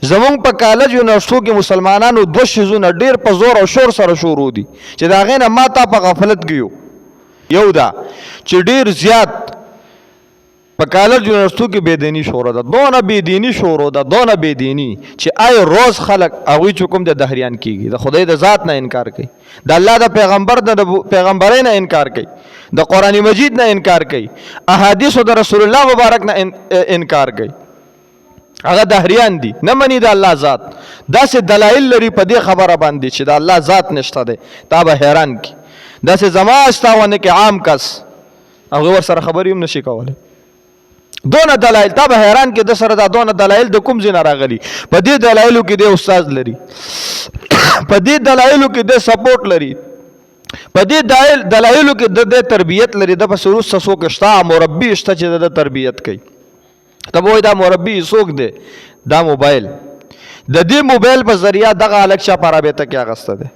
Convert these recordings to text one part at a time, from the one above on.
زمونږ په کالج یونیورسټو کې مسلمانانو 2 شیزونه ډیر په زور او شور سره شروع دي چې د هغې نه ما تا په غفلت کې یو دا چې ډیر زیات په کالج یونیورسټو کې بېدیني شروع ده، دونه بېدیني شروع ده، دونه بېدیني چې آی روز خلک هغوی چې کوم د دهریان کېږي، د خدای د ذات نه انکار کوي، د الله د پیغمبر د پیغمبرۍ نه انکار کوي، د قرآن مجید نه انکار کوي، احادیثو د رسول الله مبارک نه انکار کوي. هغه دهریان دي، نه مني د الله ذات. داسې دلایل لري په دې خبره باندې چې د الله ذات نشته دی، تا به حیران کی. داسې زما استاونه کې عام کس هغه ور سره خبرې هم نشي کولی. دونه دلایل تا به حیران کې د سره دا دونه دلایل د کوم ځای نه راغلي. په دې دلایلو کې د استاد لري، په دې دلایلو کې د سپورټ لري، په دې دلایلو کې د تربیت لري. د پس وروسته څوک شته مربي شته چې د تربیت کوي. ته وای دا مربي څوک دی؟ دا موبایل. د دې موبایل په ذریعہ دغه الګ چا په رابطه کې اغسته دی،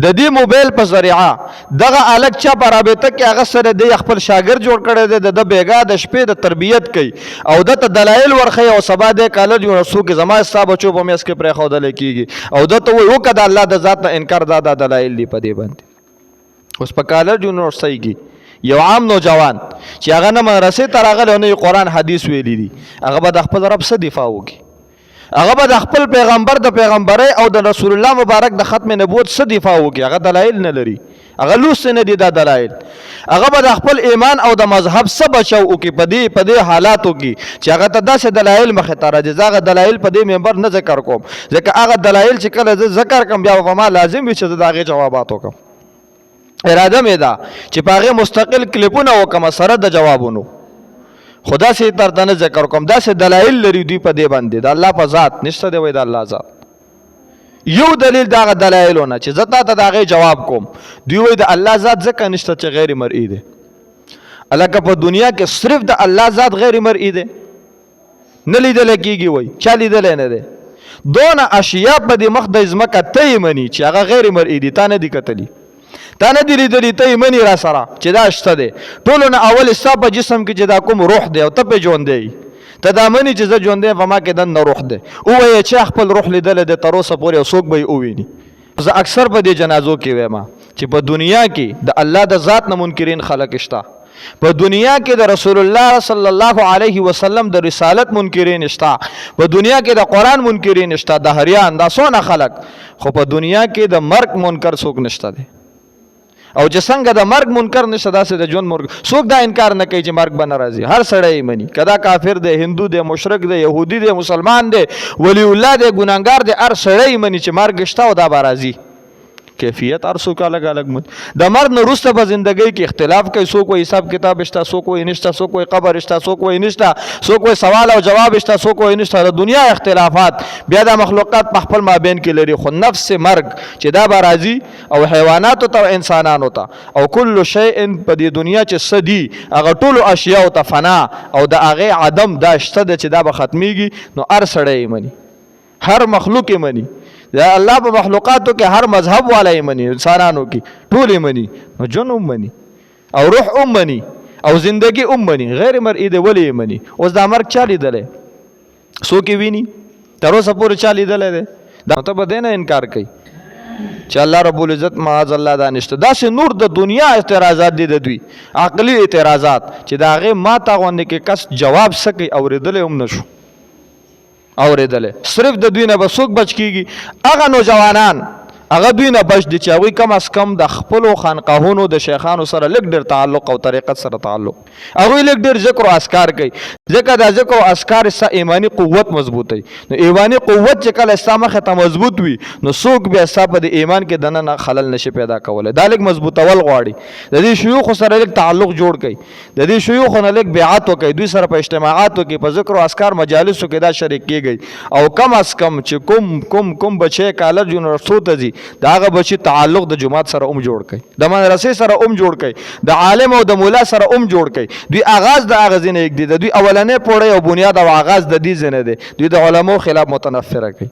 د دې موبایل په ذریعہ دغه الګ چا په رابطه کې اغسته دی، خپل شاګرد جوړ کړی دی، د بیګا د شپې د تربیت کوي او د دلایل ورخی او سبا د کالج یونیورسټو کې زما ستا بچو په میس کې پرېښودلی کېږي او د ته وایي وکړه د الله د ذات نه انکار. دا دلایل دي په دې باندې. اوس په کالج یونیورسټۍ کې یو عام نوجوان چې هغه نه مدرسې ته راغلی او نه قرآن حدیث ویلی دي، هغه به د خپل رب څه دفاع وکړي؟ هغه به د خپل پیغمبر د پیغمبرۍ او د رسول الله مبارک د ختم نبوت څه دفاع وکړي؟ هغه دلایل نه لري، هغه لوستې نه دي دا دلایل. هغه به د خپل ایمان او د مذهب څه بچو وکړي په دې حالاتو کې چې هغه ته داسې دلایل مخې ته راځي. زه هغه دلایل په دې منبر نه ذکر کوم، ځکه هغه دلایل چې کله زه ذکر کوم بیا به ما لازم وي چې زه د هغې جوابات وکړم. اراده مې ده چې په هغې مستقل کلیپونه وکړم سره د جوابونو، خو داسې درته نه ذکر کوم. داسې دلایل لري دوی په دې باندې د الله په ذات نشته دی، وایي د الله ذات. یو دلیل د هغه دلایلونه چې زه تا ته د هغې جواب کوم، دوی وایي د الله ذات ځکه نشته چې غیر مرئي دی. هلکه په دنیا کې صرف د الله ذات غیر مرئي دی، نه لیدلی کېږي. وایي چا لیدلی نه دی. دونه اشیا په دې مخ د ځمکه ته یې مني چې هغه غیر مرئي دي، تا نه دي کتلي، تا نه دي لیدلي، ته یې مني را سره چې دا شته دی. ټولو نه اول ستا په جسم کې چې دا کوم روح دی او ته پې ژوندی، ته دا مني چې زه ژوندی په ما کې دننه روح دی. ووایه چا خپل روح لیدلی دی تر اوسه پورې او څوک به یې وویني؟ زه اکثر په دې جنازو کې وایم چې په دنیا کې د الله د ذات نه منکرین خلک شته، په دنیا کې د رسول الله صلی الله علیه وسلم د رسالت منکرین شته، په دنیا کې د قرآن منکرین شته، د هریان دا څونه خلک. خو په دنیا کې د مرګ منکر څوک نشته دی. او چې څنګه د مرګ منکر نشته داسې د ژوند مرګ څوک دا انکار نه کوي چې مرګ به نه راځي. هر سړی مني، که دا کافر دی، هندو دی، مشرک دی، یهودي دی، مسلمان دی، ولی الله دی، ګناهګار دی، هر سړی مني چې مرګ شته او دا به راځي. کیفیت هر څوک الګ الګ مني. د مرګ نه وروسته به زندګۍ کې اختلاف کوي، څوک وایي حساب کتاب شته، څوک وایي نشته، څوک وایي قبر شته، څوک وایي نشته، څوک وایي سوال او جواب شته، څوک وایي نشته. د دنیا اختلافات بیا د مخلوقات په خپل مابین کې لري، خو نفس مرګ چې دا به راځي او حیواناتو ته او انسانانو ته او کل شیء په دې دنیا چې څه دي هغه ټولو اشیاو ته فنا او د هغې عدم دا شته دی چې دا به ختمیږي. نو هر سړی یې مني، هر مخلوق یې مني. دا الله په مخلوقاتو کې هر مذهب والا یې مني، انسانانو کې ټول یې مني. نو جون هم مني او روح هم مني او زندگی هم مني، غیر مرئي دی. ولې یې مني؟ اوس دا مرګ چا لیدلی؟ څوک یې ویني؟ تر اوسه پورې چا لیدلی دی؟ دا ته به دی نه انکار کوي چې الله رب العزت معاذ الله دا نشته. داسې نور د دنیا اعتراضات دي د دوی، عقلي اعتراضات چې د هغې ما ته غوندې کې کس جواب څه کوي اورېدلی هم نشو اورېدلی. صرف د دوی نه به څوک بچ کېږي؟ هغه نوجوانان هغه دوی نه بچ دي چې هغوی کم از کم د خپلو خانقاهونو د شیخانو سره لږ ډېر تعلق او طریقت سره تعلق، هغوی لږ ډېر ذکر او اذکار کوي، ځکه دا ذکر او اذکار ستا ایماني قوت مضبوطوي. نو ایماني قوت چې کله ستا مخې ته مضبوط وي نو څوک بیا ستا په د ایمان کې دننه خلل نشي پیدا کولی. دا لږ مضبوطول غواړي. د دې شیوخو سره لږ تعلق جوړ کړئ، د دې شیوخو نه لږ بیعت وکړئ، دوی سره په اجتماعاتو کې په ذکر او اذکار مجالسو کې دا شریک کېږئ. او کم از کم چې کوم بچی کالج یونیورسټو ته ځي د هغه بچي تعلق د جماعت سره هم جوړ کړئ، د مدرسې سره هم جوړ کړئ، د عالم او د مولا سره هم جوړ کړئ. دوی آغاز د هغه ځای نه ږدي، د دوی اولنۍ پوړۍ او بنیاد او آغاز د دې ځای نه دی. دوی د علماو خلاف متنفره کوي.